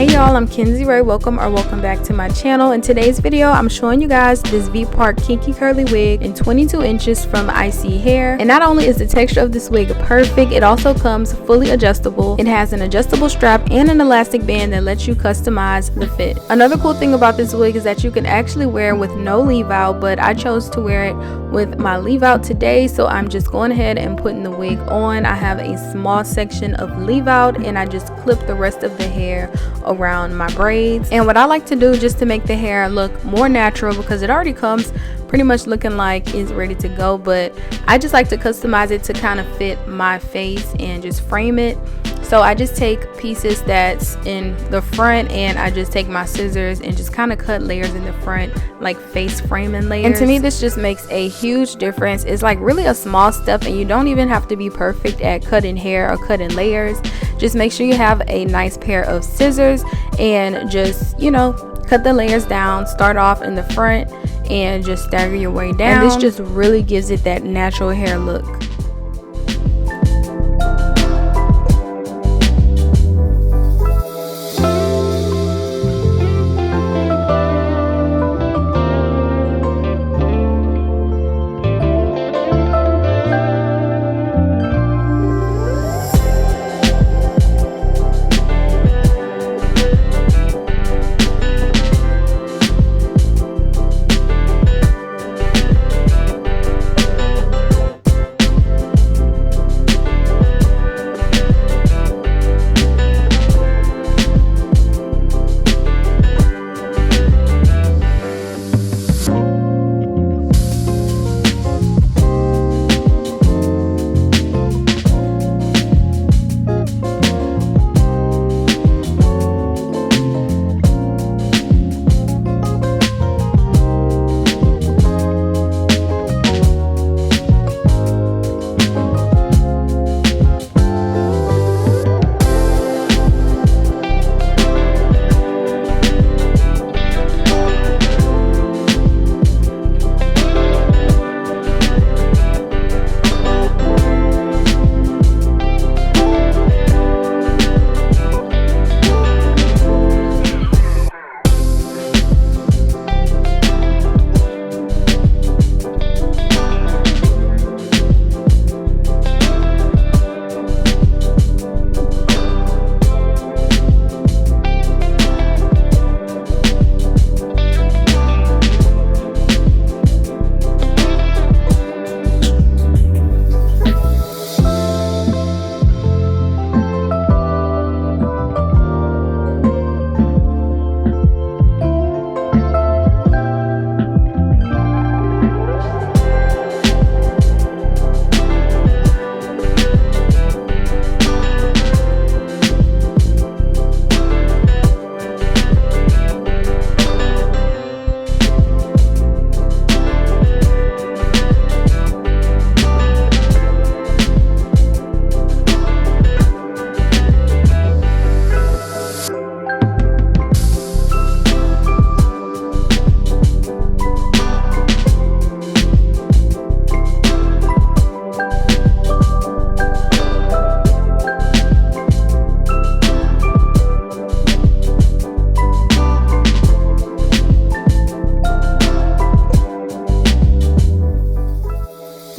Hey y'all, I'm Kinky. Welcome back to my channel. In today's video, I'm showing you guys this Vpart Kinky curly wig in 22 inches from ISEE Hair. And not only is the texture of this wig perfect, it also comes fully adjustable. It has an adjustable strap and an elastic band that lets you customize the fit. Another cool thing about this wig is that you can actually wear it with no leave out, but I chose to wear it with my leave out today, so I'm just going ahead and putting the wig on. I have a small section of leave out and I just clip the rest of the hair around my braids. And what I like to do just to make the hair look more natural, because it already comes pretty much looking like it's ready to go, but I just like to customize it to kind of fit my face and just frame it. So I just take pieces that's in the front and I just take my scissors and just kind of cut layers in the front, like face framing layers. And to me, this just makes a huge difference. It's like really a small step, and you don't even have to be perfect at cutting hair or cutting layers. Just make sure you have a nice pair of scissors and just, you know, cut the layers down. Start off in the front and just stagger your way down. And this just really gives it that natural hair look.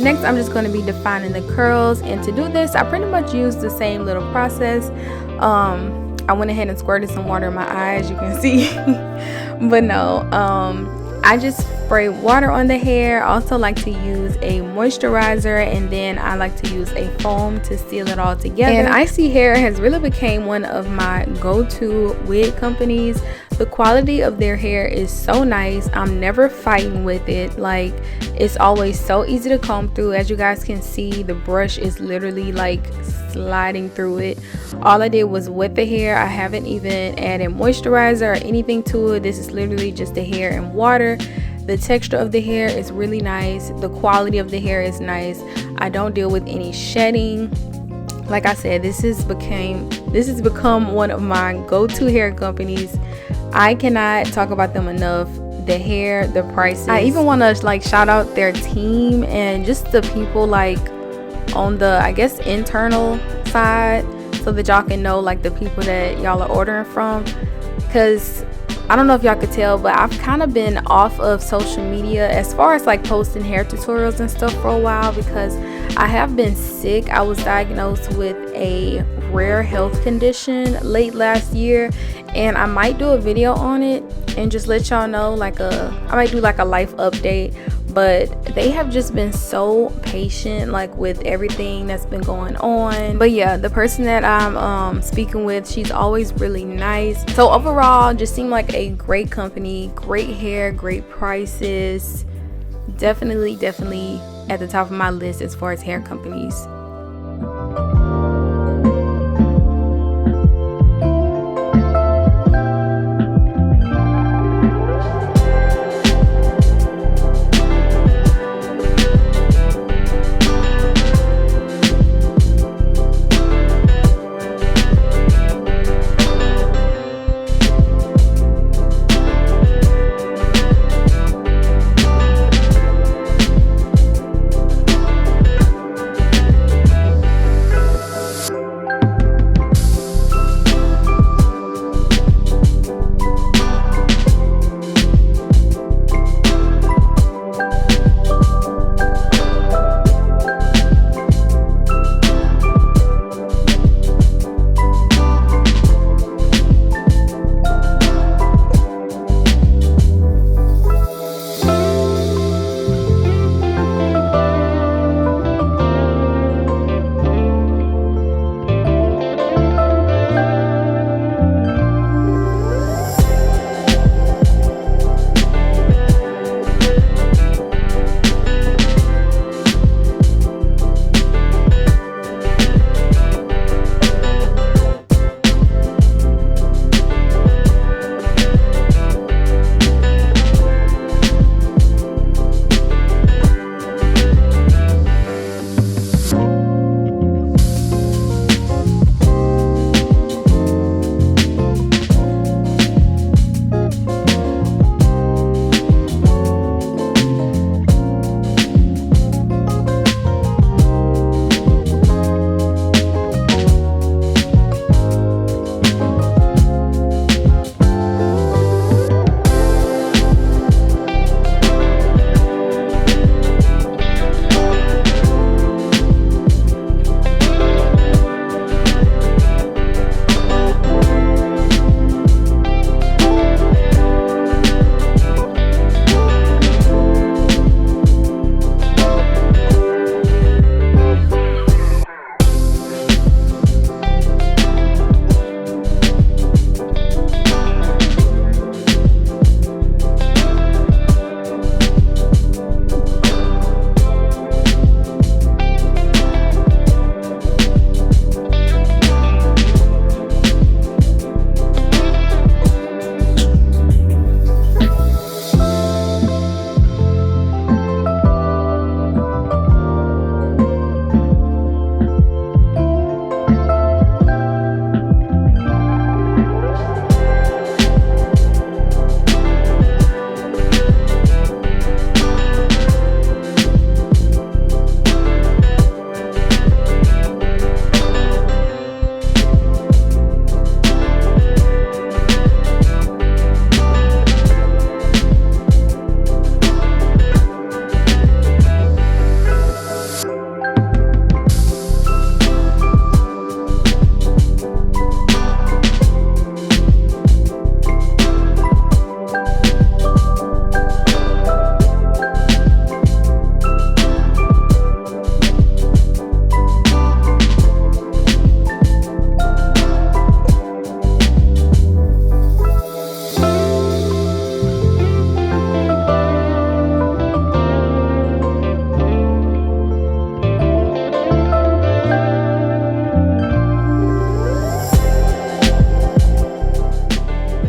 Next, I'm just going to be defining the curls, and to do this, I pretty much used the same little process. I went ahead and squirted some water in my eyes, you can see. But no, I just spray water on the hair. I also like to use a moisturizer, and then I like to use a foam to seal it all together. And ISEE Hair has really become one of my go-to wig companies. The quality of their hair is so nice. I'm never fighting with it. Like, it's always so easy to comb through. As you guys can see, the brush is literally like sliding through it. All I did was wet the hair. I haven't even added moisturizer or anything to it. This is literally just the hair and water. The texture of the hair is really nice. The quality of the hair is nice. I don't deal with any shedding. Like I said, this has become one of my go-to hair companies. I cannot talk about them enough. The hair, the prices. I even want to like shout out their team and just the people like on the, I guess, internal side, so that y'all can know like the people that y'all are ordering from. because I don't know if y'all could tell, but I've kind of been off of social media as far as like posting hair tutorials and stuff for a while, because I have been sick. I was diagnosed with a rare health condition late last year, and I might do a video on it and just let y'all know, like I might do like a life update. But they have just been so patient, like with everything that's been going on. But yeah, the person that I'm speaking with, she's always really nice. So overall, just seemed like a great company, great hair, great prices. Definitely at the top of my list as far as hair companies.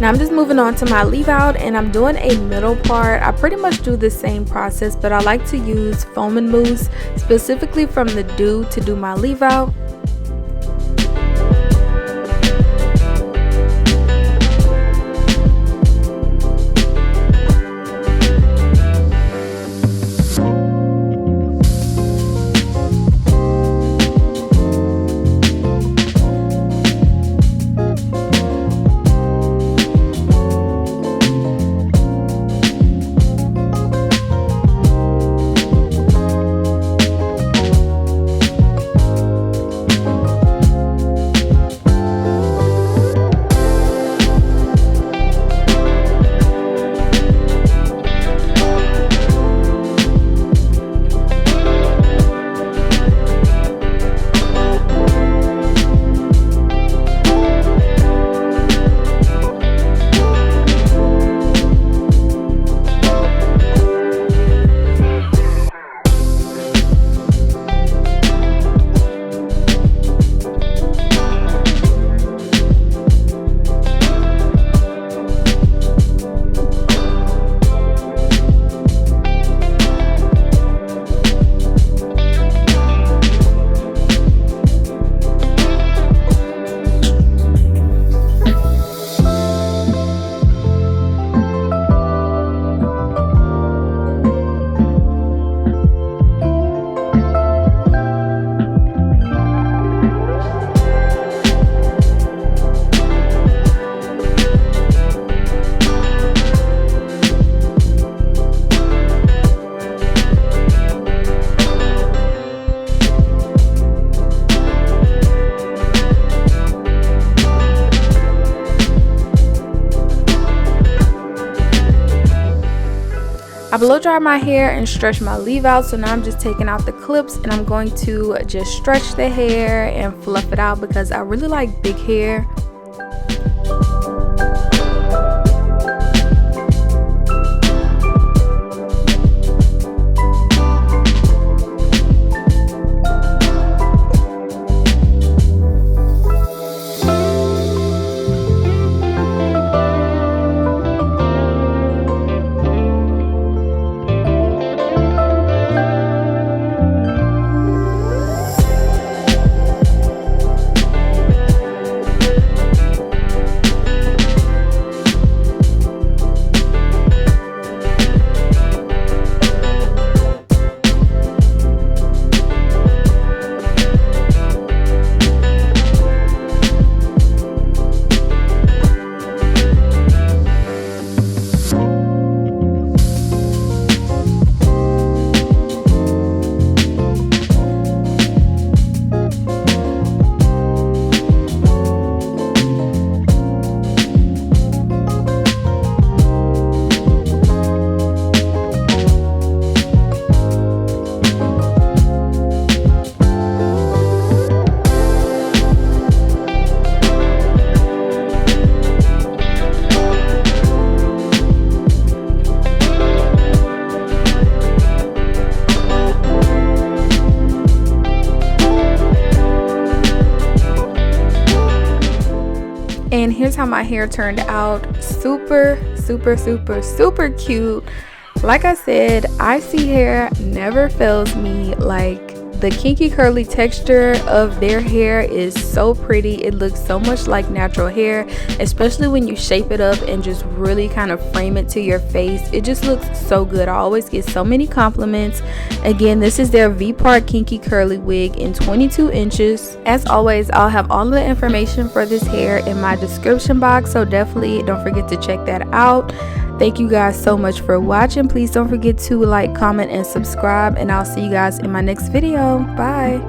Now I'm just moving on to my leave out, and I'm doing a middle part. I pretty much do the same process, but I like to use foam and mousse specifically from the Do to do my leave out. I blow dry my hair and stretch my leave out, so now I'm just taking out the clips and I'm going to just stretch the hair and fluff it out because I really like big hair. And here's how my hair turned out. Super cute. Like I said, ISEE Hair never fails me. Like, the kinky curly texture of their hair is so pretty. It looks so much like natural hair, especially when you shape it up and just really kind of frame it to your face. It just looks so good. I always get so many compliments. Again, this is their Vpart Kinky Curly Wig in 22 inches. As always, I'll have all the information for this hair in my description box, so definitely don't forget to check that out. Thank you guys so much for watching. Please don't forget to like, comment, and subscribe, and I'll see you guys in my next video. Bye.